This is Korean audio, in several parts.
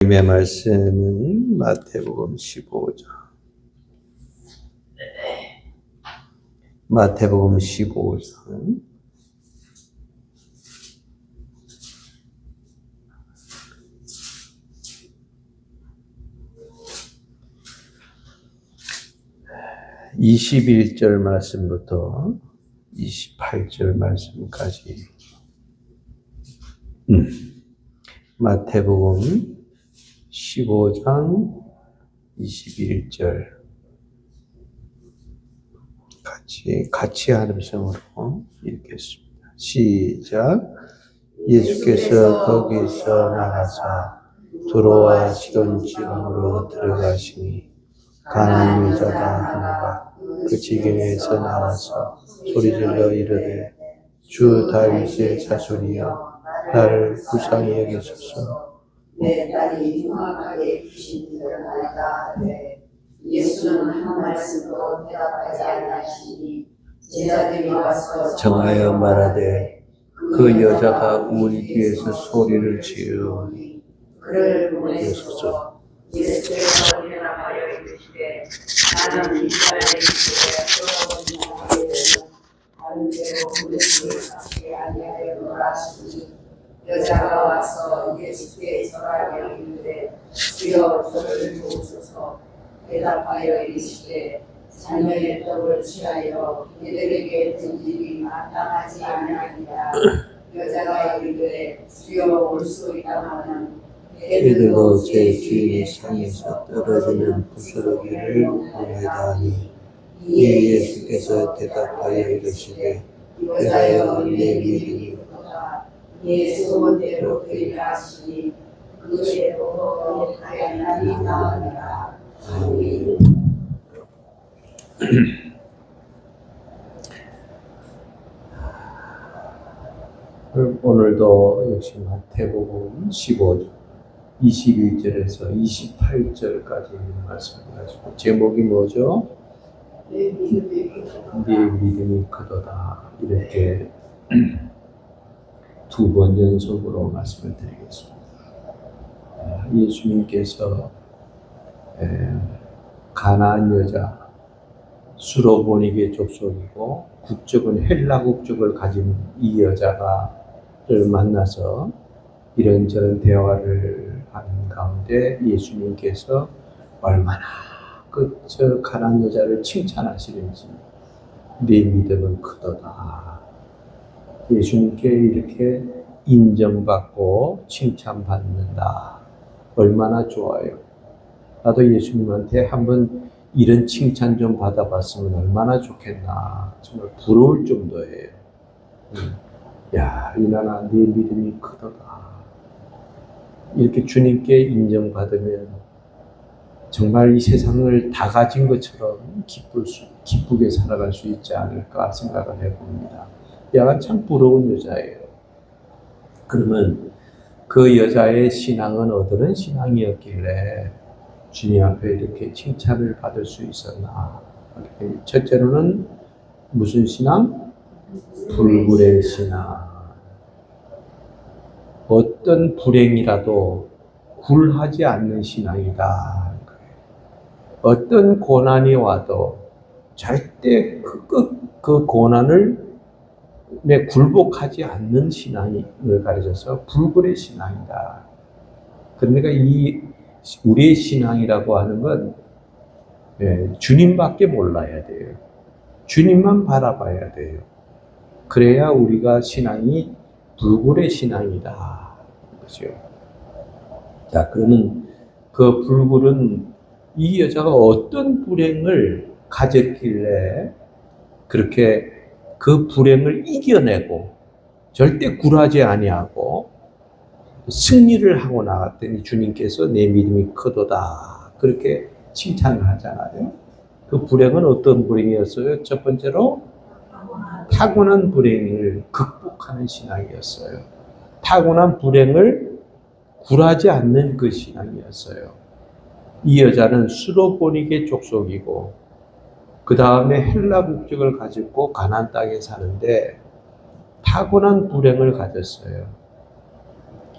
주님의 말씀은 마태복음 15장. 마태복음 15장. (21절) 말씀부터 28절 말씀까지. 마태복음 15장 21절 같이 한음성으로 읽겠습니다. 시작. 예수께서 거기서 나가사 두로와 시돈 지방으로 들어가시니 가난한 여자가 하나가 그 지경에서 나와서 소리질러 이르되 주 다윗의 자손이여 나를 불쌍히 여기소서. 내 딸이 흉악하게 귀신이 드러나니까 하되 예수는 한 말씀도 대답하지 아니하시니 제자들이 와서 정하여 말하되 그 여자가 우리 뒤에서 소리를 지으니 그를 보내소서. 예수께서 대답하여 이르시되 나는 이스라엘의 집에 다른 데로 보내지 아니하여 놀았으니 여자가 와서 예수께 절하여 이르되 주여 저를 도우소서. 대답하여 이르시되 자녀의 떡을 취하여 이들에게 든 일이 마땅하지 아니하니라. 여자가 이르되 주여 올 수 있다마는 이들도 제 주인의 상에서 떨어지는 부스러기를 보내다 하니 이에 예수께서 대답하여 이르시되 여자여 내 믿음이 네 소원대로 되게 하시니 그대로 하였나이다. 아멘. 오늘도 역시 마태복음 15장 21절에서 28절까지 있는 말씀을 가지고 제목이 뭐죠? 네 믿음이 크도다. 이렇게 두 번 연속으로 말씀을 드리겠습니다. 예수님께서 가나안 여자 수로보니게 족속이고 국적은 헬라 국적을 가진 이 여자를 만나서 이런저런 대화를 하는 가운데 예수님께서 얼마나 저 가나안 여자를 칭찬하시는지 네 믿음은 크도다. 예수님께 이렇게 인정받고 칭찬받는다. 얼마나 좋아요. 나도 예수님한테 한번 이런 칭찬 좀 받아봤으면 얼마나 좋겠나. 정말 부러울 정도예요. 야, 이나나 네 믿음이 크도다. 이렇게 주님께 인정받으면 정말 이 세상을 다 가진 것처럼 기쁘게 살아갈 수 있지 않을까 생각을 해봅니다. 야가 참 부러운 여자예요. 그러면 그 여자의 신앙은 어떤 신앙이었길래 주님 앞에 이렇게 칭찬을 받을 수 있었나? 첫째로는 무슨 신앙? 불굴의 신앙. 어떤 불행이라도 굴하지 않는 신앙이다. 어떤 고난이 와도 절대 그 고난을 굴복하지 않는 신앙을 가르쳐서 불굴의 신앙이다. 그러니까 우리의 신앙이라고 하는 건 주님밖에 몰라야 돼요. 주님만 바라봐야 돼요. 그래야 우리가 신앙이 불굴의 신앙이다. 그렇죠? 자, 그러면 그 불굴은 이 여자가 어떤 불행을 가졌길래 그렇게 그 불행을 이겨내고 절대 굴하지 아니하고 승리를 하고 나갔더니 주님께서 내 믿음이 크도다. 그렇게 칭찬을 하잖아요. 그 불행은 어떤 불행이었어요? 첫 번째로 타고난 불행을 극복하는 신앙이었어요. 타고난 불행을 굴하지 않는 그 신앙이었어요. 이 여자는 수로보니게 족속이고 그 다음에 헬라 국적을 가지고 가나안 땅에 사는데 타고난 불행을 가졌어요.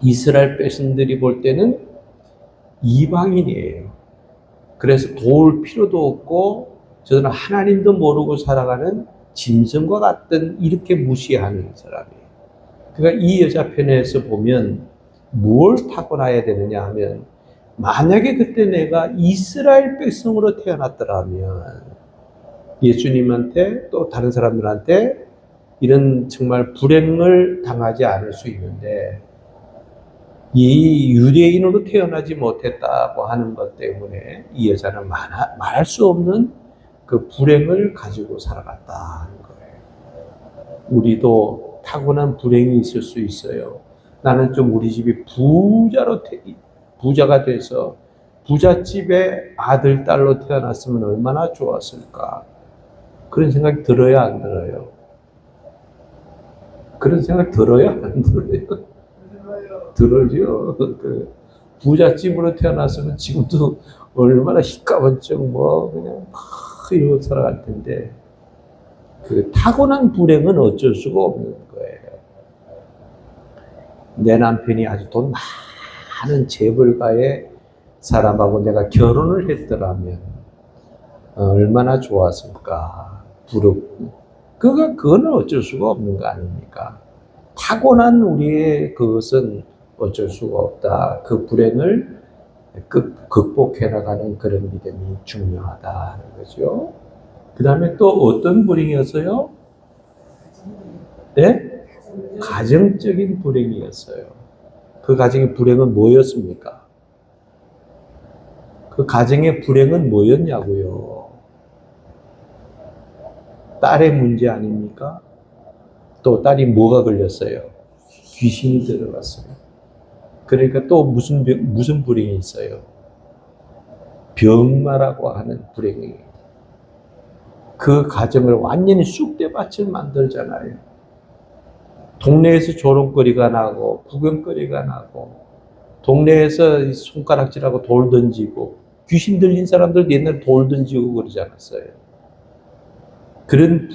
이스라엘 백성들이 볼 때는 이방인이에요. 그래서 도울 필요도 없고 저는 하나님도 모르고 살아가는 짐승과 같은 이렇게 무시하는 사람이에요. 그러니까 이 여자 편에서 보면 뭘 타고나야 되느냐 하면 만약에 그때 내가 이스라엘 백성으로 태어났더라면 예수님한테 또 다른 사람들한테 이런 정말 불행을 당하지 않을 수 있는데 이 유대인으로 태어나지 못했다고 하는 것 때문에 이 여자는 말할 수 없는 그 불행을 가지고 살아갔다는 거예요. 우리도 타고난 불행이 있을 수 있어요. 나는 좀 우리 집이 부자가 돼서 부잣집의 아들, 딸로 태어났으면 얼마나 좋았을까. 그런 생각이 들어요, 안 들어요? 그런 생각 들어요, 안 들어요? 들어죠. 그 부잣집으로 태어났으면 지금도 얼마나 희까번쩍 뭐 그냥 막 이러고 살아갈 텐데 그 타고난 불행은 어쩔 수가 없는 거예요. 내 남편이 아주 돈 많은 재벌가의 사람하고 내가 결혼을 했더라면 얼마나 좋았을까. 부럽고. 그거는 어쩔 수가 없는 거 아닙니까? 타고난 우리의 그것은 어쩔 수가 없다. 그 불행을 극복해 나가는 그런 믿음이 중요하다는 거죠. 그 다음에 또 어떤 불행이었어요? 네? 가정적인 불행이었어요. 그 가정의 불행은 뭐였습니까? 그 가정의 불행은 뭐였냐고요? 딸의 문제 아닙니까? 또 딸이 뭐가 걸렸어요? 귀신이 들어갔어요. 그러니까 또 무슨 불행이 있어요? 병마라고 하는 불행이. 그 가정을 완전히 쑥대밭을 만들잖아요. 동네에서 조롱거리가 나고 구경거리가 나고 동네에서 손가락질하고 돌 던지고 귀신 들린 사람들 옛날에 돌 던지고 그러지 않았어요. 그런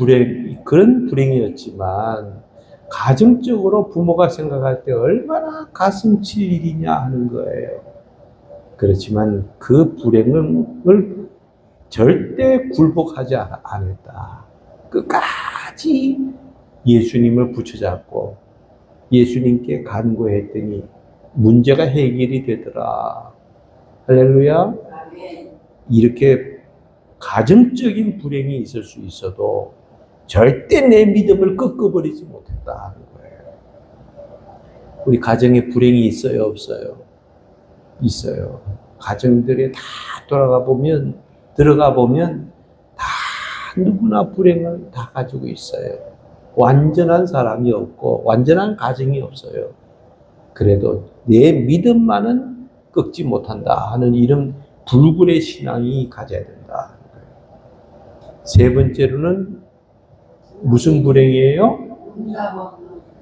불행이었지만 가정적으로 부모가 생각할 때 얼마나 가슴 칠 일이냐 하는 거예요. 그렇지만 그 불행을 절대 굴복하지 않았다. 끝까지 예수님을 붙여잡고 예수님께 간구했더니 문제가 해결이 되더라. 할렐루야. 이렇게 가정적인 불행이 있을 수 있어도 절대 내 믿음을 꺾어버리지 못했다 하는 거예요. 우리 가정에 불행이 있어요, 없어요? 있어요. 가정들에 다 들어가 보면 다 누구나 불행을 다 가지고 있어요. 완전한 사람이 없고 완전한 가정이 없어요. 그래도 내 믿음만은 꺾지 못한다 하는 이런 불굴의 신앙이 가져야 된다. 세 번째로는 무슨 불행이에요?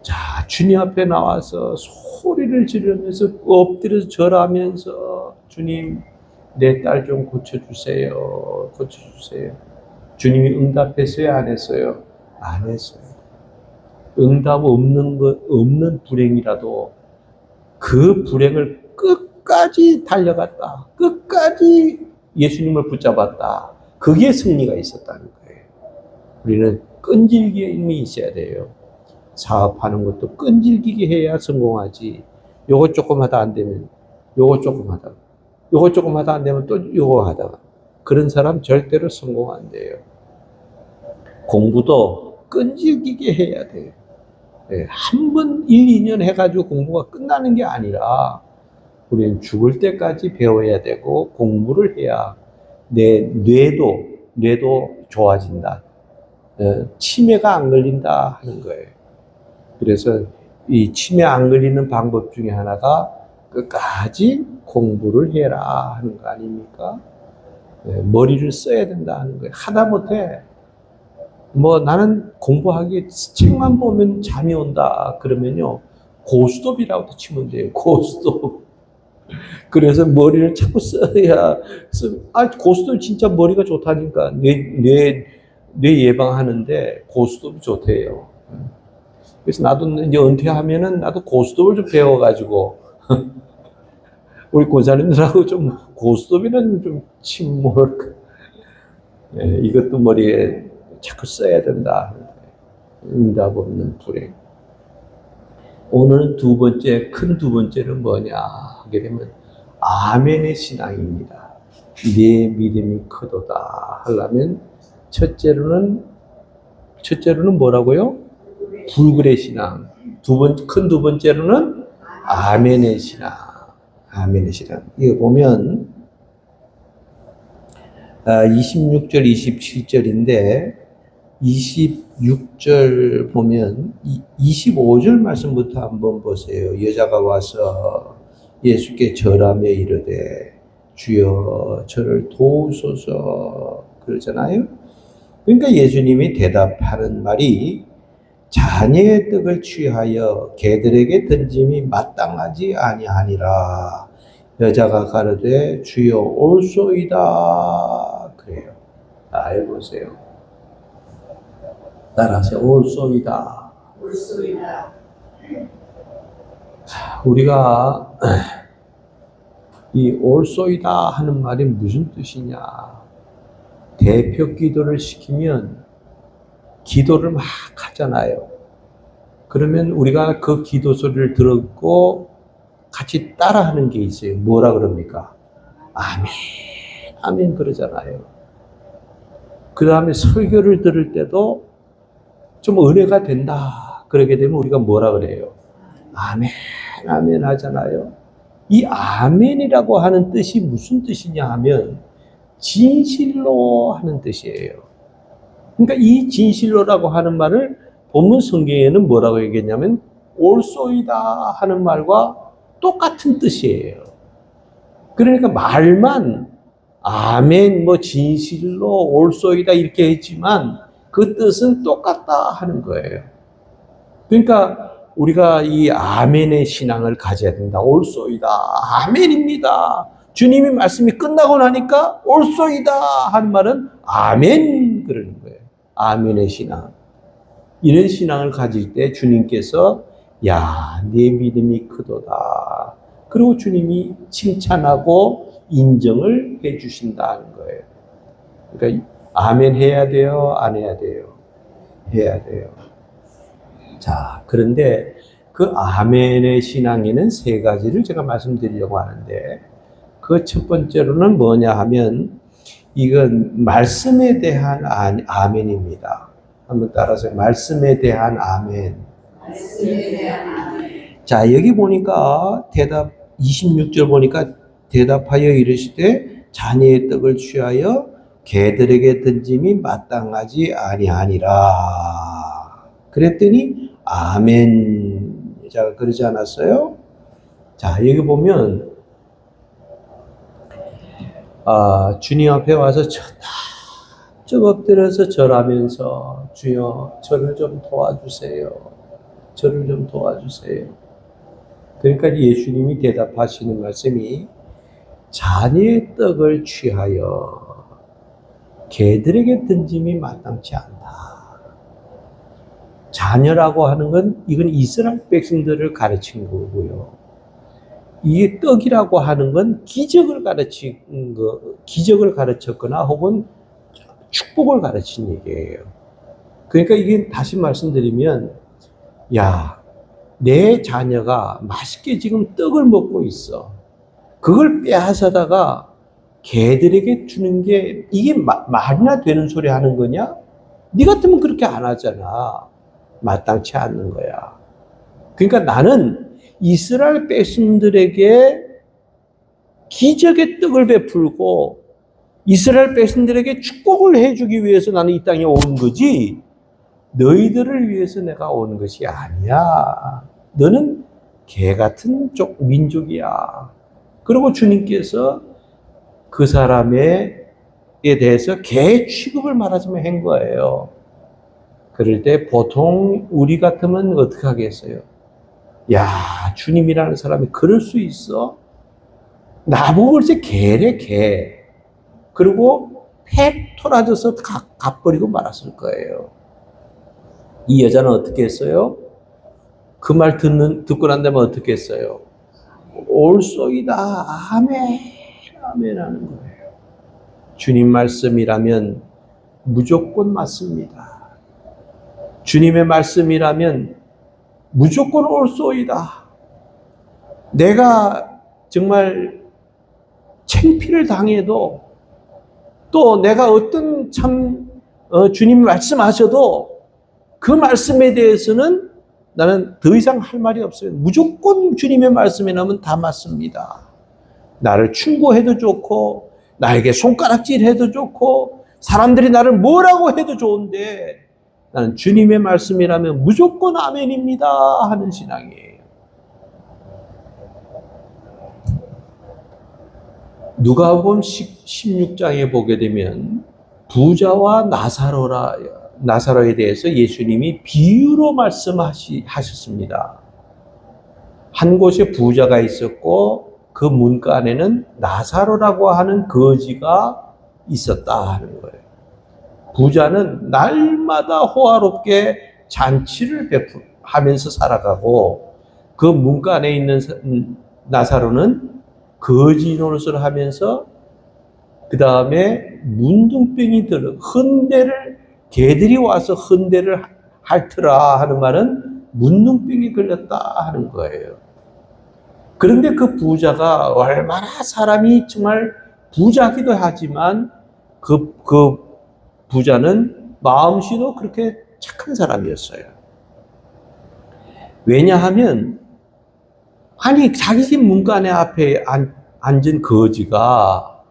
자, 주님 앞에 나와서 소리를 지르면서 엎드려서 절하면서 주님 내 딸 좀 고쳐주세요. 고쳐주세요. 주님이 응답했어요? 안 했어요? 안 했어요. 응답 없는 불행이라도 그 불행을 끝까지 달려갔다. 끝까지 예수님을 붙잡았다. 그게 승리가 있었다는 거예요. 우리는 끈질김이 있어야 돼요. 사업하는 것도 끈질기게 해야 성공하지. 요거 조금 하다 안 되면 요거 조금 하다가 요거 조금 하다 안 되면 또 요거 하다가 그런 사람 절대로 성공 안 돼요. 공부도 끈질기게 해야 돼요. 한 번 1, 2년 해가지고 공부가 끝나는 게 아니라 우리는 죽을 때까지 배워야 되고 공부를 해야 내 뇌도 좋아진다. 치매가 안 걸린다 하는 거예요. 그래서 이 치매 안 걸리는 방법 중에 하나가 끝까지 공부를 해라 하는 거 아닙니까? 머리를 써야 된다 하는 거예요. 하다 못해 뭐 나는 공부하기 책만 보면 잠이 온다 그러면요 고스톱이라고 치면 돼요. 고스톱. 그래서 머리를 자꾸 써야 고스톱 진짜 머리가 좋다니까 뇌 예방하는데 고스톱이 좋대요. 그래서 나도 이제 은퇴하면은 나도 고스톱을 좀 배워가지고 우리 권사님들하고 좀 고스톱이는 좀 침몰. 이것도 머리에 자꾸 써야 된다. 응답 없는 불행. 오늘은 큰 두 번째는 뭐냐 하게 되면 아멘의 신앙입니다. 내 믿음이 크도다 하려면 첫째로는 뭐라고요? 불굴의 신앙. 큰 두 번째로는 아멘의 신앙. 아멘의 신앙. 이거 보면 26절, 27절인데 26절 보면 25절 말씀부터 한번 보세요. 여자가 와서 예수께 절하며 이르되 주여 저를 도우소서 그러잖아요. 그러니까 예수님이 대답하는 말이 자녀의 떡을 취하여 개들에게 던짐이 마땅하지 아니하니라. 여자가 가로되 주여 올소이다 그래요. 해보세요. 따라하세요. 올소이다. 올소이다. 우리가 이 올소이다 하는 말이 무슨 뜻이냐. 대표 기도를 시키면 기도를 막 하잖아요. 그러면 우리가 그 기도 소리를 듣고 같이 따라하는 게 있어요. 뭐라 그럽니까? 아멘, 아멘 그러잖아요. 그 다음에 설교를 들을 때도 좀 은혜가 된다. 그러게 되면 우리가 뭐라 그래요? 아멘, 아멘 하잖아요. 이 아멘이라고 하는 뜻이 무슨 뜻이냐 하면 진실로 하는 뜻이에요. 그러니까 이 진실로라고 하는 말을 본문 성경에는 뭐라고 얘기했냐면 올소이다 하는 말과 똑같은 뜻이에요. 그러니까 말만 아멘, 진실로 올소이다 이렇게 했지만 그 뜻은 똑같다 하는 거예요. 그러니까 우리가 이 아멘의 신앙을 가져야 된다. 올소이다. 아멘입니다. 주님이 말씀이 끝나고 나니까 올소이다 하는 말은 아멘 그러는 거예요. 아멘의 신앙. 이런 신앙을 가질 때 주님께서 야, 내 믿음이 크도다. 그리고 주님이 칭찬하고 인정을 해 주신다는 거예요. 그러니까 아멘 해야 돼요? 안 해야 돼요? 해야 돼요. 자, 그런데 그 아멘의 신앙에는 세 가지를 제가 말씀드리려고 하는데 그 첫 번째로는 뭐냐 하면 이건 말씀에 대한 아멘입니다. 한번 따라서 말씀에 대한 아멘. 말씀에 대한 아멘. 자, 여기 보니까 26절 보니까 대답하여 이르시되 자녀의 떡을 취하여 개들에게 던짐이 마땅하지 아니하니라. 그랬더니 아멘. 자, 그러지 않았어요? 자, 여기 보면 주님 앞에 와서 쭉 엎드려서 절하면서 주여 저를 좀 도와주세요. 저를 좀 도와주세요. 그러니까 예수님이 대답하시는 말씀이 자녀의 떡을 취하여 개들에게 던짐이 마땅치 않다. 자녀라고 하는 건 이건 이스라엘 백성들을 가르친 거고요. 이 떡이라고 하는 건 기적을 가르쳤거나 혹은 축복을 가르친 얘기예요. 그러니까 이게 다시 말씀드리면, 야, 내 자녀가 맛있게 지금 떡을 먹고 있어. 그걸 빼앗아다가 개들에게 주는 게 이게 말이나 되는 소리 하는 거냐? 네 같으면 그렇게 안 하잖아. 마땅치 않는 거야. 그러니까 나는 이스라엘 백성들에게 기적의 떡을 베풀고 이스라엘 백성들에게 축복을 해주기 위해서 나는 이 땅에 온 거지 너희들을 위해서 내가 온 것이 아니야. 너는 개 같은 민족이야. 그리고 주님께서 그 사람에 대해서 개 취급을 말하자면 한 거예요. 그럴 때 보통 우리 같으면 어떻게 하겠어요? 야, 주님이라는 사람이 그럴 수 있어? 나보고 글쎄 개래, 개. 그리고 팩 토라져서 갚버리고 말았을 거예요. 이 여자는 어떻게 했어요? 그 말 듣고 난 다음에 어떻게 했어요? 올소이다. 아멘. 아멘 하는 거예요. 주님 말씀이라면 무조건 맞습니다. 주님의 말씀이라면 무조건 올소이다. 내가 정말 창피를 당해도 또 내가 어떤 주님 말씀하셔도 그 말씀에 대해서는 나는 더 이상 할 말이 없어요. 무조건 주님의 말씀에 나면 다 맞습니다. 나를 충고해도 좋고 나에게 손가락질 해도 좋고 사람들이 나를 뭐라고 해도 좋은데 나는 주님의 말씀이라면 무조건 아멘입니다 하는 신앙이에요. 누가복음 16장에 보게 되면 부자와 나사로에 대해서 예수님이 비유로 말씀하셨습니다. 한 곳에 부자가 있었고 그 문가 안에는 나사로라고 하는 거지가 있었다 하는 거예요. 부자는 날마다 호화롭게 잔치를 하면서 살아가고 그 문가 안에 있는 나사로는 거지 노릇을 하면서 그 다음에 문둥병이 들어 개들이 와서 헌대를 핥으라 하는 말은 문둥병이 걸렸다 하는 거예요. 그런데 그 부자가 얼마나 사람이 정말 부자기도 하지만 그 부자는 마음씨도 그렇게 착한 사람이었어요. 왜냐하면 자기 집 문간에 앞에 앉은 거지가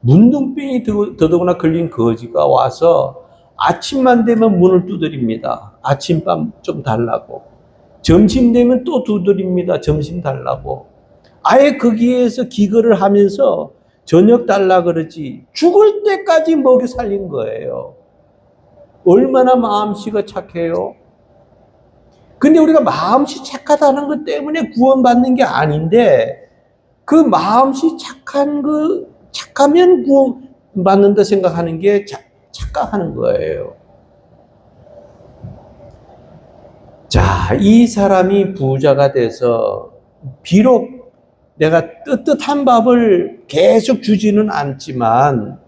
문둥병이 더더구나 걸린 거지가 와서 아침만 되면 문을 두드립니다. 아침밥 좀 달라고. 점심 되면 또 두드립니다. 점심 달라고. 아예 거기에서 기거를 하면서 저녁 달라 그러지 죽을 때까지 먹여 살린 거예요. 얼마나 마음씨가 착해요. 근데 우리가 마음씨 착하다는 것 때문에 구원받는 게 아닌데 그 마음씨 착하면 구원받는다 생각하는 게 착각하는 거예요. 자, 이 사람이 부자가 돼서 비록 내가 뜨뜻한 밥을 계속 주지는 않지만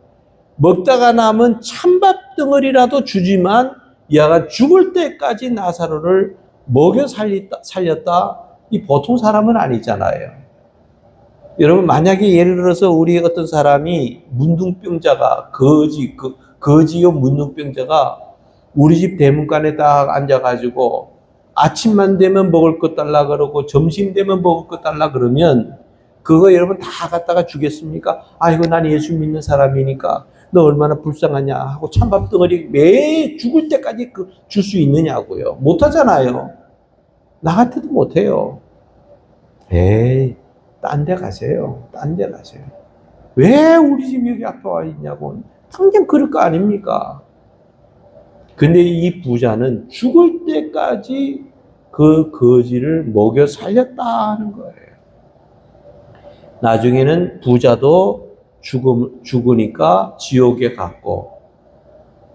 먹다가 남은 찬밥 덩어리라도 주지만 얘가 죽을 때까지 나사로를 먹여 살렸다. 이 보통 사람은 아니잖아요. 여러분 만약에 예를 들어서 우리 어떤 사람이 문둥병자가 거지요 문둥병자가 우리 집 대문간에 딱 앉아가지고 아침만 되면 먹을 것 달라 그러고 점심 되면 먹을 것 달라 그러면 그거 여러분 다 갖다가 주겠습니까? 아이고 난 예수 믿는 사람이니까 너 얼마나 불쌍하냐 하고 찬밥 덩어리 매 죽을 때까지 줄 수 있느냐고요. 못하잖아요. 나 같아도 못해요. 에이, 딴 데 가세요. 딴 데 가세요. 왜 우리 집 여기 앞에 와 있냐고. 당장 그럴 거 아닙니까? 근데 이 부자는 죽을 때까지 그 거지를 먹여 살렸다 하는 거예요. 나중에는 부자도 죽으니까 지옥에 갔고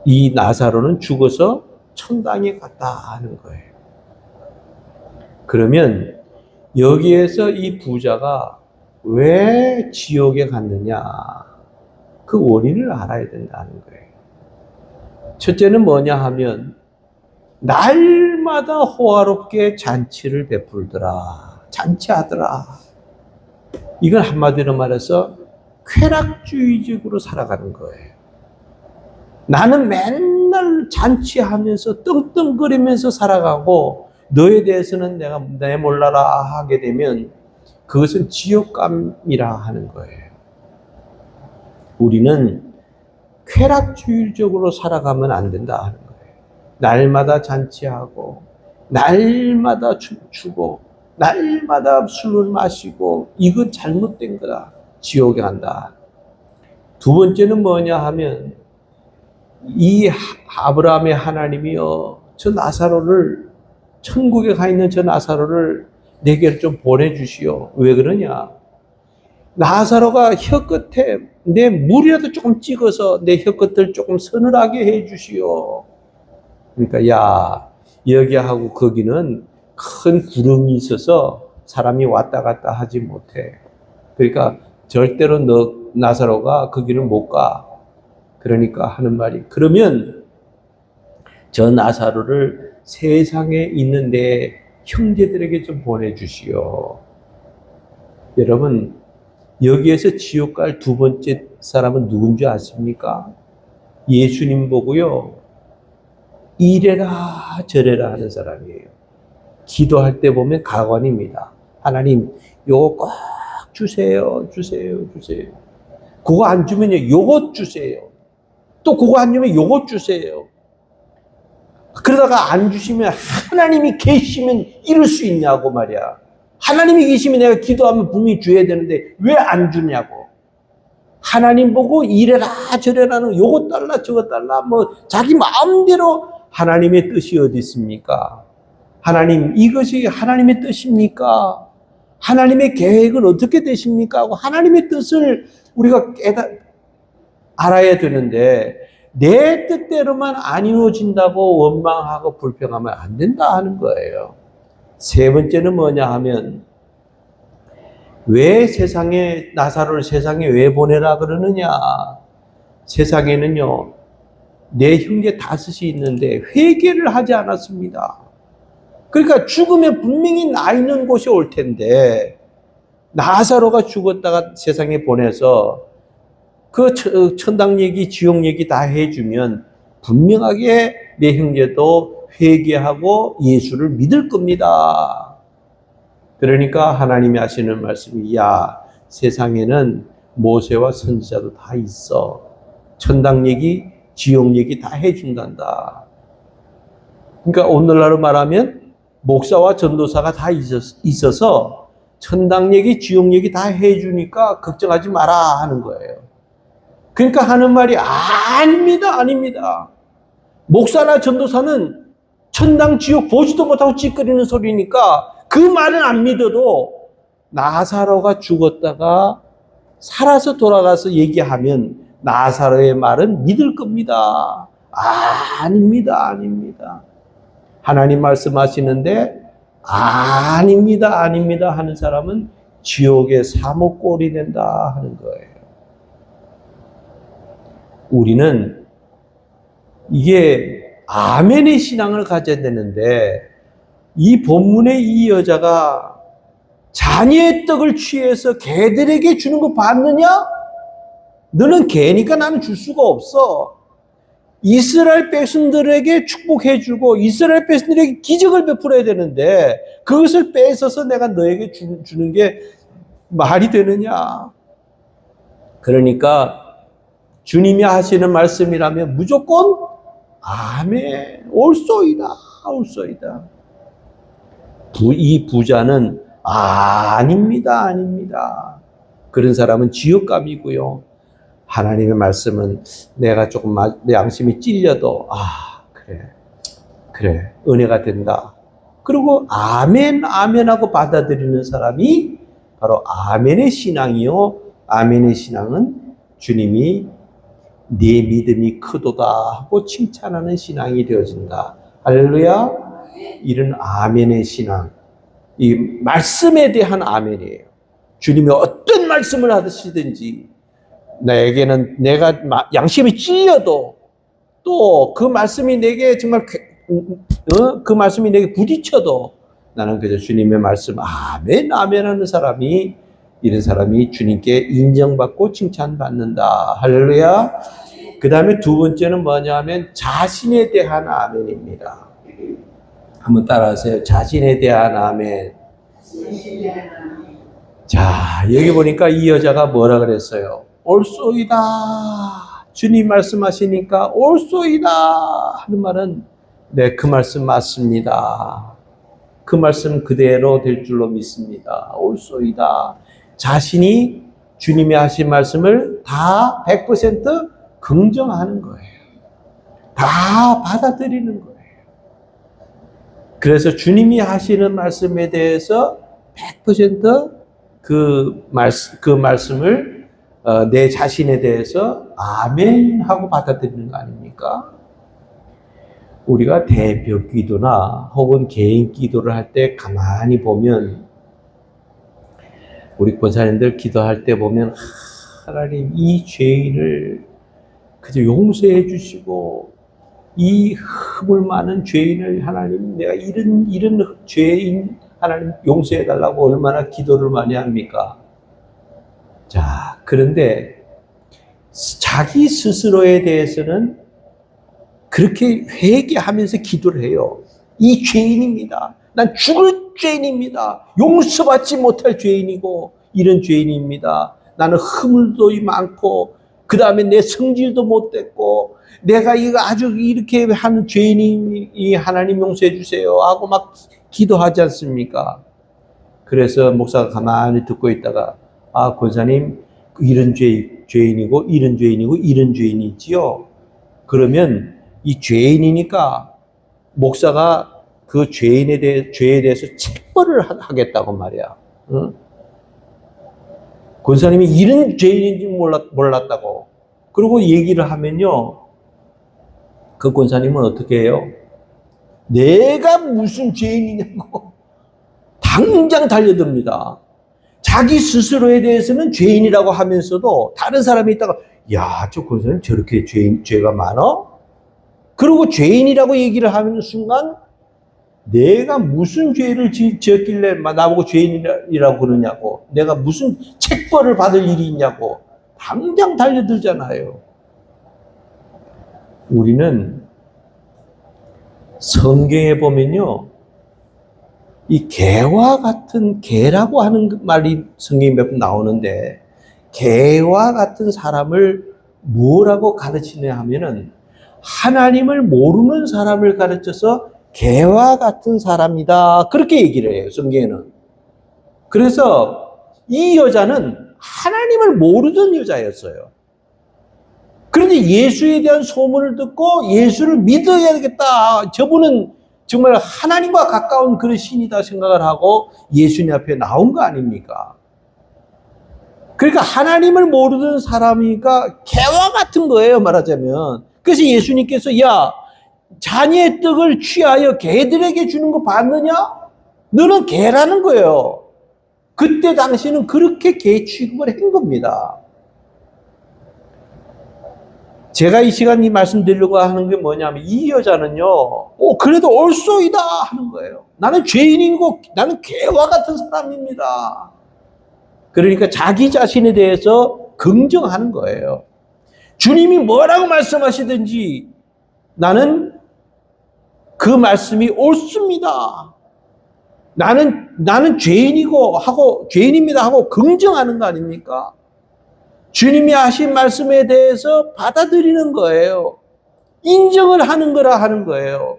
이 나사로는 죽어서 천당에 갔다 하는 거예요. 그러면 여기에서 이 부자가 왜 지옥에 갔느냐 그 원인을 알아야 된다는 거예요. 첫째는 뭐냐 하면 날마다 호화롭게 잔치를 베풀더라. 잔치하더라. 이건 한마디로 말해서 쾌락주의적으로 살아가는 거예요. 나는 맨날 잔치하면서 떵떵거리면서 살아가고 너에 대해서는 내가 내 몰라라 하게 되면 그것은 지옥감이라 하는 거예요. 우리는 쾌락주의적으로 살아가면 안 된다 하는 거예요. 날마다 잔치하고 날마다 춤추고 날마다 술을 마시고 이건 잘못된 거다. 지옥에 간다. 두 번째는 뭐냐 하면 이 아브라함의 하나님이요 저 나사로를 천국에 가 있는 저 나사로를 내게 좀 보내주시오. 왜 그러냐? 나사로가 혀끝에 내 물이라도 조금 찍어서 내 혀끝을 조금 서늘하게 해주시오. 그러니까 야 여기하고 거기는 큰 구름이 있어서 사람이 왔다 갔다 하지 못해. 그러니까 절대로 나사로가 그 길을 못 가. 그러니까 하는 말이, 그러면 저 나사로를 세상에 있는데 형제들에게 좀 보내주시오. 여러분, 여기에서 지옥 갈 두 번째 사람은 누군지 아십니까? 예수님 보고요, 이래라 저래라 하는 사람이에요. 기도할 때 보면 가관입니다. 하나님, 요거 꼭 주세요, 주세요, 주세요. 그거 안 주면요, 요것 주세요. 또 그거 안 주면 요것 주세요. 그러다가 안 주시면 하나님이 계시면 이룰 수 있냐고 말이야. 하나님이 계시면 내가 기도하면 분명히 줘야 되는데 왜 안 주냐고. 하나님 보고 이래라 저래라는 요것 달라 저것 달라 뭐 자기 마음대로. 하나님의 뜻이 어디 있습니까? 하나님, 이것이 하나님의 뜻입니까? 하나님의 계획은 어떻게 되십니까? 하고 하나님의 뜻을 우리가 알아야 되는데, 내 뜻대로만 안 이루어진다고 원망하고 불평하면 안 된다 하는 거예요. 세 번째는 뭐냐 하면, 왜 나사로를 세상에 왜 보내라 그러느냐? 세상에는요, 내 형제 다섯이 있는데 회개를 하지 않았습니다. 그러니까 죽으면 분명히 나 있는 곳이 올 텐데, 나사로가 죽었다가 세상에 보내서 그 천당 얘기, 지옥 얘기 다 해주면 분명하게 내 형제도 회개하고 예수를 믿을 겁니다. 그러니까 하나님이 하시는 말씀이, 야, 세상에는 모세와 선지자도 다 있어. 천당 얘기, 지옥 얘기 다 해준단다. 그러니까 오늘날로 말하면 목사와 전도사가 다 있어서 천당 얘기, 지옥 얘기 다 해주니까 걱정하지 마라 하는 거예요. 그러니까 하는 말이, 아닙니다, 아닙니다. 목사나 전도사는 천당, 지옥 보지도 못하고 찌꺼리는 소리니까 그 말은 안 믿어도 나사로가 죽었다가 살아서 돌아가서 얘기하면 나사로의 말은 믿을 겁니다. 아닙니다, 아닙니다. 하나님 말씀하시는데 아닙니다, 아닙니다 하는 사람은 지옥의 사목골이 된다 하는 거예요. 우리는 이게 아멘의 신앙을 가져야 되는데, 이 본문의 이 여자가 자녀의 떡을 취해서 개들에게 주는 거 봤느냐? 너는 개니까 나는 줄 수가 없어. 이스라엘 백성들에게 축복해주고 이스라엘 백성들에게 기적을 베풀어야 되는데 그것을 뺏어서 내가 너에게 주는 게 말이 되느냐? 그러니까 주님이 하시는 말씀이라면 무조건 아멘, 옳소이다, 옳소이다. 이 부자는 아닙니다, 아닙니다. 그런 사람은 지옥감이고요. 하나님의 말씀은 내가 조금 양심이 찔려도 그래 은혜가 된다. 그리고 아멘, 아멘하고 받아들이는 사람이 바로 아멘의 신앙이요. 아멘의 신앙은 주님이 네 믿음이 크도다 하고 칭찬하는 신앙이 되어진다. 할렐루야. 이런 아멘의 신앙, 이 말씀에 대한 아멘이에요. 주님이 어떤 말씀을 하시든지 내게는 내가 양심이 찔려도 또 그 말씀이 내게 정말 그 말씀이 내게 부딪혀도 나는 그저 주님의 말씀 아멘, 아멘 하는 사람이, 이런 사람이 주님께 인정받고 칭찬받는다. 할렐루야. 그 다음에 두 번째는 뭐냐 하면 자신에 대한 아멘입니다. 한번 따라하세요. 자신에 대한 아멘. 자, 여기 보니까 이 여자가 뭐라 그랬어요? 옳소이다. 주님 말씀하시니까 옳소이다 하는 말은 네, 그 말씀 맞습니다. 그 말씀 그대로 될 줄로 믿습니다. 옳소이다. 자신이 주님이 하신 말씀을 다 100% 긍정하는 거예요. 다 받아들이는 거예요. 그래서 주님이 하시는 말씀에 대해서 100% 그 말씀을 내 자신에 대해서 아멘 하고 받아들이는 거 아닙니까? 우리가 대벽 기도나 혹은 개인 기도를 할 때 가만히 보면 우리 권사님들 기도할 때 보면 하나님 이 죄인을 그저 용서해 주시고 이 흠을 많은 죄인을 하나님 내가 이런 죄인 하나님 용서해 달라고 얼마나 기도를 많이 합니까? 자, 그런데 자기 스스로에 대해서는 그렇게 회개하면서 기도를 해요. 이 죄인입니다. 난 죽을 죄인입니다. 용서받지 못할 죄인이고 이런 죄인입니다. 나는 허물도 많고 그 다음에 내 성질도 못됐고 내가 이거 아주 이렇게 하는 죄인이 하나님 용서해 주세요 하고 막 기도하지 않습니까? 그래서 목사가 가만히 듣고 있다가 아 권사님 이런 죄인이고 이런 죄인이고 이런 죄인이지요. 그러면 이 죄인이니까 목사가 그 죄에 대해서 책벌을 하겠다고 말이야. 응? 권사님이 이런 죄인인지 몰랐다고. 그리고 얘기를 하면요. 그 권사님은 어떻게 해요? 내가 무슨 죄인이냐고 당장 달려듭니다. 자기 스스로에 대해서는 죄인이라고 하면서도 다른 사람이 있다가 야, 저 권사님 저렇게 죄가 많아? 그리고 죄인이라고 얘기를 하는 순간 내가 무슨 죄를 지었길래 나보고 죄인이라고 그러냐고 내가 무슨 책벌을 받을 일이 있냐고 당장 달려들잖아요. 우리는 성경에 보면요 이 개와 같은 개라고 하는 말이 성경에 몇 번 나오는데 개와 같은 사람을 뭐라고 가르치냐 하면은 하나님을 모르는 사람을 가르쳐서 개와 같은 사람이다 그렇게 얘기를 해요 성경에는. 그래서 이 여자는 하나님을 모르던 여자였어요. 그런데 예수에 대한 소문을 듣고 예수를 믿어야 되겠다. 저분은 정말 하나님과 가까운 그런 신이다 생각을 하고 예수님 앞에 나온 거 아닙니까? 그러니까 하나님을 모르던 사람이니까 개와 같은 거예요 말하자면. 그래서 예수님께서 야 자녀의 떡을 취하여 개들에게 주는 거 봤느냐? 너는 개라는 거예요. 그때 당시는 그렇게 개 취급을 한 겁니다. 제가 이 시간 이 말씀드리려고 하는 게 뭐냐면 이 여자는요 그래도 올소이다 하는 거예요. 나는 죄인이고 나는 개와 같은 사람입니다. 그러니까 자기 자신에 대해서 긍정하는 거예요. 주님이 뭐라고 말씀하시든지 나는 그 말씀이 옳습니다. 나는 죄인입니다 하고 긍정하는 거 아닙니까? 주님이 하신 말씀에 대해서 받아들이는 거예요. 인정을 하는 거라 하는 거예요.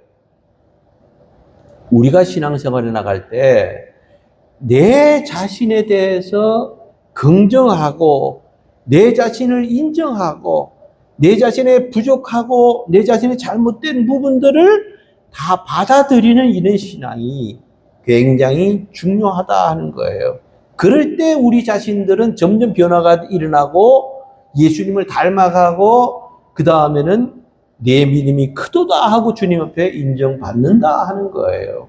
우리가 신앙생활에 나갈 때 내 자신에 대해서 긍정하고 내 자신을 인정하고 내 자신의 부족하고 내 자신의 잘못된 부분들을 다 받아들이는 이런 신앙이 굉장히 중요하다 하는 거예요. 그럴 때 우리 자신들은 점점 변화가 일어나고 예수님을 닮아가고 그 다음에는 내 믿음이 크도다 하고 주님 앞에 인정받는다 하는 거예요.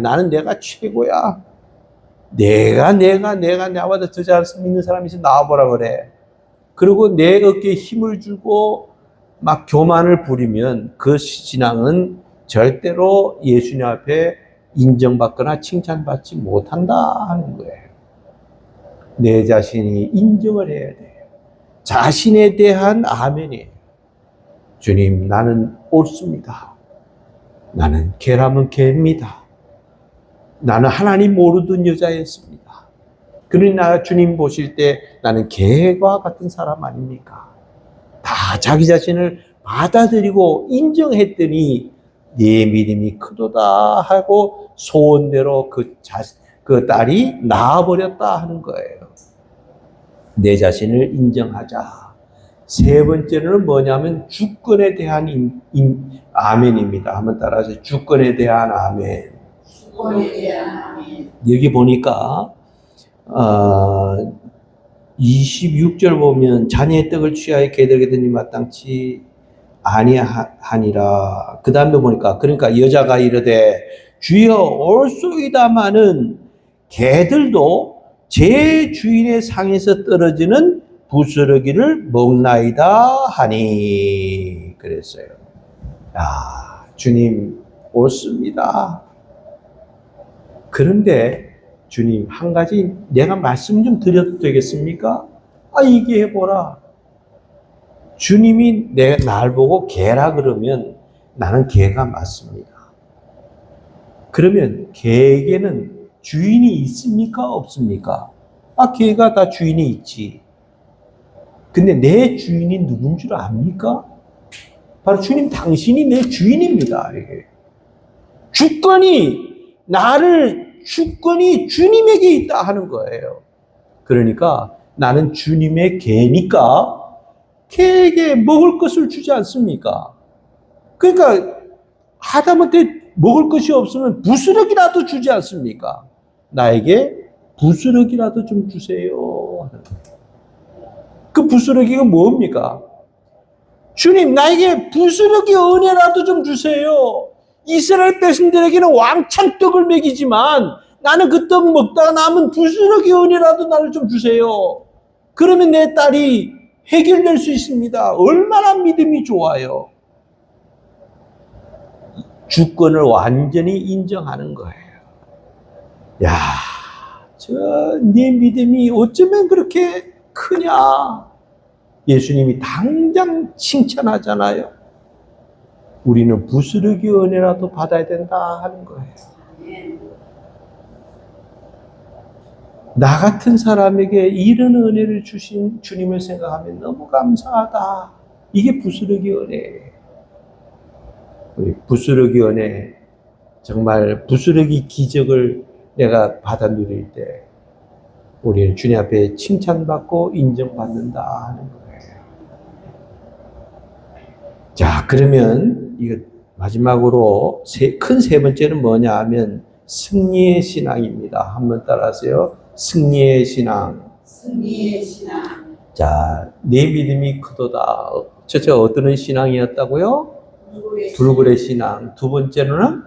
나는 내가 최고야. 나보다 더 잘 믿는 사람이 있으면 나와보라 그래. 그리고 내 어깨에 힘을 주고 막 교만을 부리면 그 신앙은 절대로 예수님 앞에 인정받거나 칭찬받지 못한다 하는 거예요. 내 자신이 인정을 해야 돼요. 자신에 대한 아멘이에요. 주님, 나는 옳습니다. 나는 개라면 개입니다. 나는 하나님 모르던 여자였습니다. 그러나 주님 보실 때 나는 개와 같은 사람 아닙니까? 다 자기 자신을 받아들이고 인정했더니 네 믿음이 크도다 하고 소원대로 그 딸이 나아버렸다 하는 거예요. 내 자신을 인정하자. 세 번째는 뭐냐면 주권에 대한 아멘입니다. 한번 따라하세요. 주권에 대한 아멘. 주권에 대한 아멘. 여기 보니까 26절 보면 자녀의 떡을 취하여 개들에게 던지 마땅치 아니하니라. 그 다음에 보니까 그러니까 여자가 이르되 주여 올소이다마는 개들도 제 주인의 상에서 떨어지는 부스러기를 먹나이다 하니 그랬어요. 야, 주님 옳습니다. 그런데 주님 한 가지 내가 말씀 좀 드려도 되겠습니까? 얘기해보라. 주님이 날 보고 개라 그러면 나는 개가 맞습니다. 그러면 개에게는 주인이 있습니까? 없습니까? 개가 다 주인이 있지. 근데 내 주인이 누군 줄 압니까? 바로 주님 당신이 내 주인입니다. 이게. 주권이 주님에게 있다 하는 거예요. 그러니까 나는 주님의 개니까 개에게 먹을 것을 주지 않습니까? 그러니까 아담한테 먹을 것이 없으면 부스러기라도 주지 않습니까? 나에게 부스러기라도 좀 주세요. 그 부스러기가 뭡니까? 주님, 나에게 부스러기 은혜라도 좀 주세요. 이스라엘 백성들에게는 왕창 떡을 먹이지만 나는 그 떡 먹다가 남은 부스러기 은혜라도 나를 좀 주세요. 그러면 내 딸이 해결될 수 있습니다. 얼마나 믿음이 좋아요. 주권을 완전히 인정하는 거예요. 야, 네 믿음이 어쩌면 그렇게 크냐? 예수님이 당장 칭찬하잖아요. 우리는 부스러기 은혜라도 받아야 된다 하는 거예요. 나 같은 사람에게 이런 은혜를 주신 주님을 생각하면 너무 감사하다. 이게 부스러기 은혜예요. 우리 부스러기 은혜, 정말 부스러기 기적을 내가 받아 누릴 때 우리는 주님 앞에 칭찬받고 인정받는다 하는 거예요. 자, 그러면 이거 마지막으로 큰 세 번째는 뭐냐 하면 승리의 신앙입니다. 한번 따라하세요. 승리의 신앙. 승리의 신앙. 자, 내 믿음이 크도다. 첫째 어떤 신앙이었다고요? 불굴의 신앙. 두 번째로는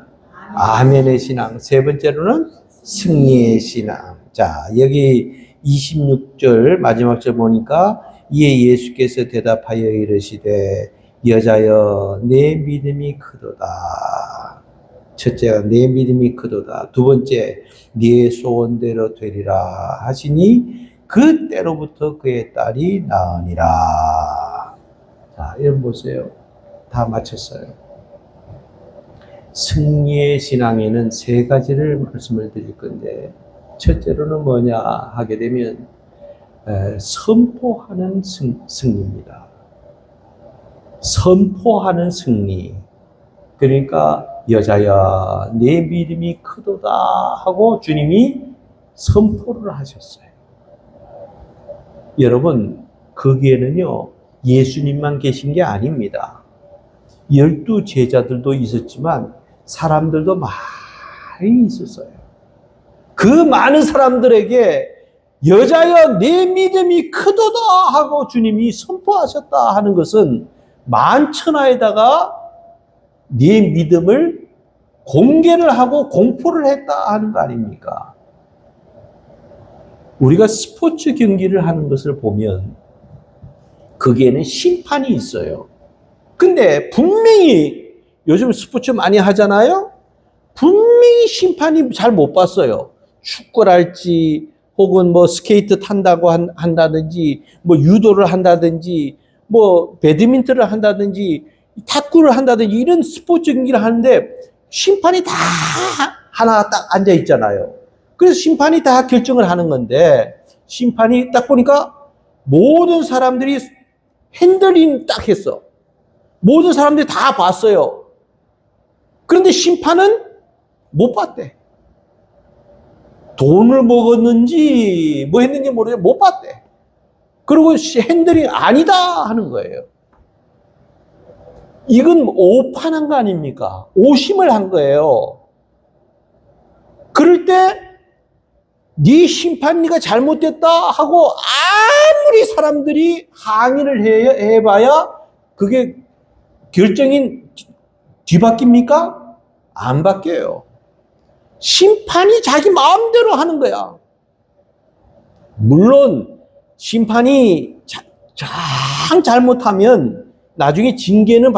아멘의 신앙. 세 번째로는 승리의 신앙. 자, 여기 26절 마지막 절 보니까 이에 예수께서 대답하여 이르시되 여자여 내 믿음이 크도다. 첫째가 내 믿음이 크도다. 두 번째 네 소원대로 되리라 하시니 그때로부터 그의 딸이 나으니라. 자, 여러분 보세요. 다 마쳤어요. 승리의 신앙에는 세 가지를 말씀을 드릴 건데 첫째로는 뭐냐 하게 되면 선포하는 승리입니다. 선포하는 승리. 그러니까 여자야 내 믿음이 크도다 하고 주님이 선포를 하셨어요. 여러분 거기에는요 예수님만 계신 게 아닙니다. 12 제자들도 있었지만 사람들도 많이 있었어요. 그 많은 사람들에게 여자여 내 믿음이 크도다 하고 주님이 선포하셨다 하는 것은 만천하에다가 네 믿음을 공개를 하고 공포를 했다 하는 거 아닙니까? 우리가 스포츠 경기를 하는 것을 보면 거기에는 심판이 있어요. 근데 분명히 요즘 스포츠 많이 하잖아요? 분명히 심판이 잘 못 봤어요. 축구랄지 혹은 뭐 스케이트 탄다고 한다든지 뭐 유도를 한다든지 뭐 배드민턴을 한다든지 탁구를 한다든지 이런 스포츠 경기를 하는데 심판이 다 하나 딱 앉아 있잖아요. 그래서 심판이 다 결정을 하는 건데 심판이 딱 보니까 모든 사람들이 핸들링 딱 했어. 모든 사람들이 다 봤어요. 그런데 심판은 못 봤대. 돈을 먹었는지 뭐 했는지 모르겠는데 못 봤대. 그리고 핸들링 아니다 하는 거예요. 이건 오판한 거 아닙니까? 오심을 한 거예요. 그럴 때 네 심판 네가 잘못됐다 하고 아무리 사람들이 항의를 해봐야 그게 결정이 뒤바뀝니까? 안 바뀌어요. 심판이 자기 마음대로 하는 거야. 물론 심판이 장 잘못하면 나중에 징계는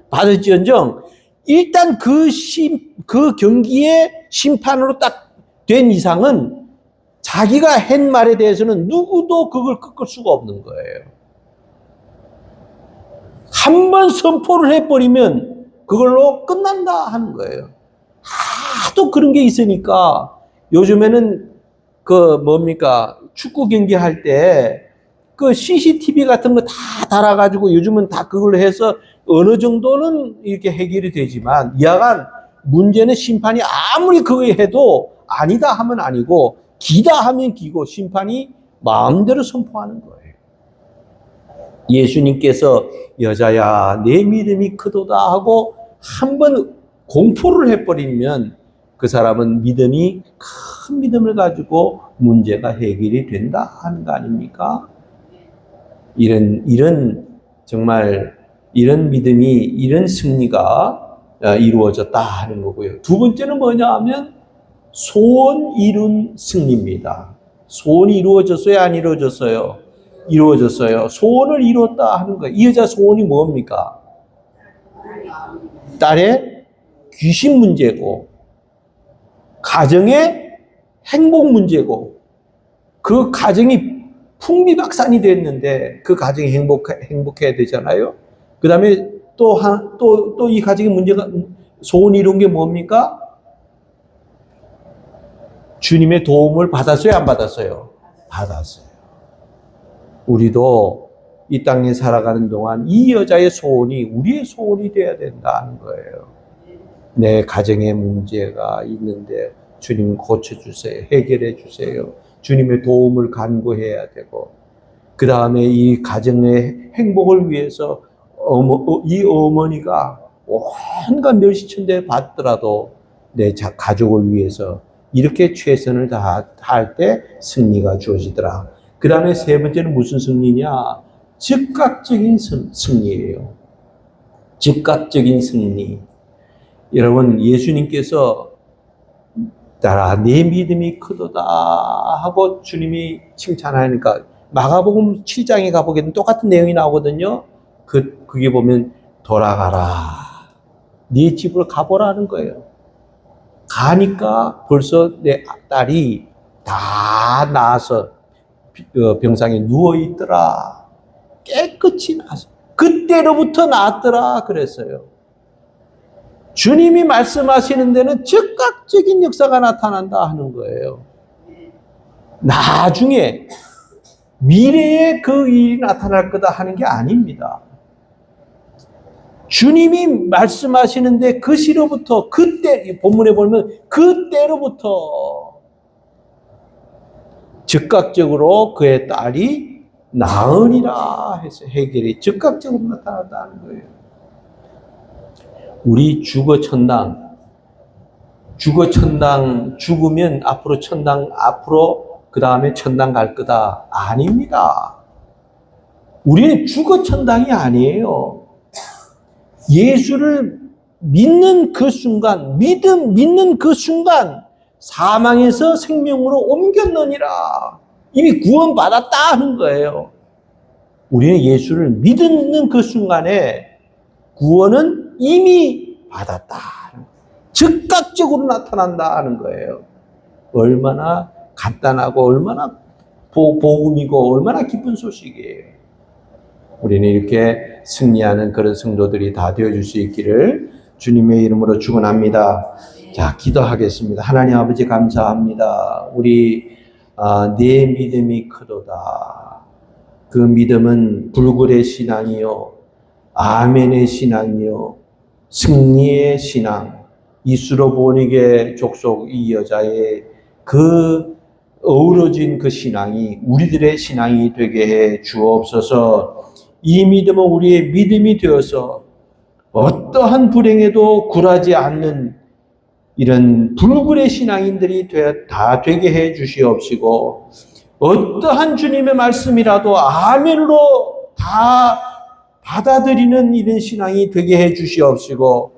받을지언정 일단 그 경기의 심판으로 딱 된 이상은 자기가 한 말에 대해서는 누구도 그걸 꺾을 수가 없는 거예요. 한 번 선포를 해버리면 그걸로 끝난다 하는 거예요. 하도 그런 게 있으니까 요즘에는 축구 경기 할 때 그 CCTV 같은 거 다 달아가지고 요즘은 다 그걸로 해서 어느 정도는 이렇게 해결이 되지만 여하간 문제는 심판이 아무리 그거 해도 아니다 하면 아니고 기다 하면 기고 심판이 마음대로 선포하는 거예요. 예수님께서 여자야 내 믿음이 크도다 하고 한번 공포를 해버리면 그 사람은 큰 믿음을 가지고 문제가 해결이 된다 하는 거 아닙니까? 정말 이런 믿음이, 이런 승리가 이루어졌다 하는 거고요. 두 번째는 뭐냐 하면 소원 이룬 승리입니다. 소원이 이루어졌어요? 안 이루어졌어요? 이루어졌어요. 소원을 이뤘다 하는 거예요. 이 여자 소원이 뭡니까? 딸의 귀신 문제고, 가정의 행복 문제고, 그 가정이 풍비박산이 됐는데 그 가정이 행복해야 되잖아요. 그 다음에 또 이 가정의 문제가, 소원 이룬 게 뭡니까? 주님의 도움을 받았어요? 안 받았어요? 받았어요. 우리도 이 땅에 살아가는 동안 이 여자의 소원이 우리의 소원이 되어야 된다는 거예요. 내 가정에 문제가 있는데 주님 고쳐주세요. 해결해 주세요. 주님의 도움을 간구해야 되고, 그 다음에 이 가정의 행복을 위해서 이 어머니가 온갖 멸시천대 받더라도 내 가족을 위해서 이렇게 최선을 다할 때 승리가 주어지더라. 그 다음에 세 번째는 무슨 승리냐? 즉각적인 승리예요. 즉각적인 승리. 여러분, 예수님께서 내 믿음이 크도다 하고 주님이 칭찬하니까 마가복음 7장에 가보면 똑같은 내용이 나오거든요. 그게 보면 돌아가라. 네 집으로 가보라는 거예요. 가니까 벌써 내 딸이 다 나아서 병상에 누워있더라. 깨끗이 나았어. 그때로부터 나았더라 그랬어요. 주님이 말씀하시는 데는 즉각적인 역사가 나타난다 하는 거예요. 나중에 미래에 그 일이 나타날 거다 하는 게 아닙니다. 주님이 말씀하시는데 그 시로부터 그때 본문에 보면 그때로부터 즉각적으로 그의 딸이 나으리라 해서 해결이 즉각적으로 나타났다는 거예요. 우리 죽으면 앞으로 그 다음에 천당 갈 거다. 아닙니다. 우리는 천당이 아니에요. 예수를 믿는 그 순간, 믿는 그 순간 사망에서 생명으로 옮겼느니라. 이미 구원받았다 하는 거예요. 우리는 예수를 믿는 그 순간에 구원은 이미 받았다. 즉각적으로 나타난다 하는 거예요. 얼마나 간단하고 얼마나 복음이고 얼마나 기쁜 소식이에요. 우리는 이렇게 승리하는 그런 성도들이 다 되어줄 수 있기를 주님의 이름으로 축원합니다. 자, 기도하겠습니다. 하나님 아버지 감사합니다. 내 믿음이 크도다. 그 믿음은 불굴의 신앙이요, 아멘의 신앙이요, 승리의 신앙, 이스로 보니게 족속 이 여자의 그 어우러진 그 신앙이 우리들의 신앙이 되게 해 주옵소서. 이 믿음은 우리의 믿음이 되어서 어떠한 불행에도 굴하지 않는 이런 불굴의 신앙인들이 다 되게 해 주시옵시고, 어떠한 주님의 말씀이라도 아멘으로 다 받아들이는 이런 신앙이 되게 해 주시옵시고,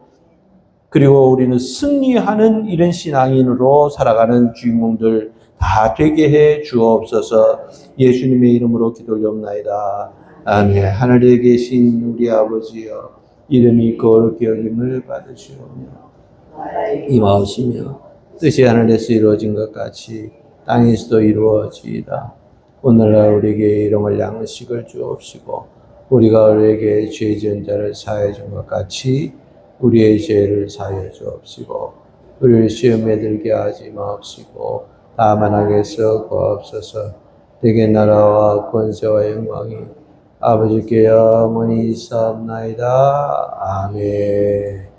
그리고 우리는 승리하는 이런 신앙인으로 살아가는 주인공들 다 되게 해 주옵소서. 예수님의 이름으로 기도하옵나이다. 아멘. 하늘에 계신 우리 아버지여, 이름이 거룩히 여김을 받으시오며 임하오시며 뜻이 하늘에서 이루어진 것 같이 땅에서도 이루어지이다. 오늘날 우리에게 일용할 양식을 주옵시고 우리가 우리에게 죄 지은 자를 사하여 준 것 같이 우리의 죄를 사하여 주옵시고 우리를 시험에 들게 하지 마옵시고 다만 악에서 구하옵소서. 대개 나라와 권세와 영광이 아버지께 영원히 있사옵나이다. 아멘.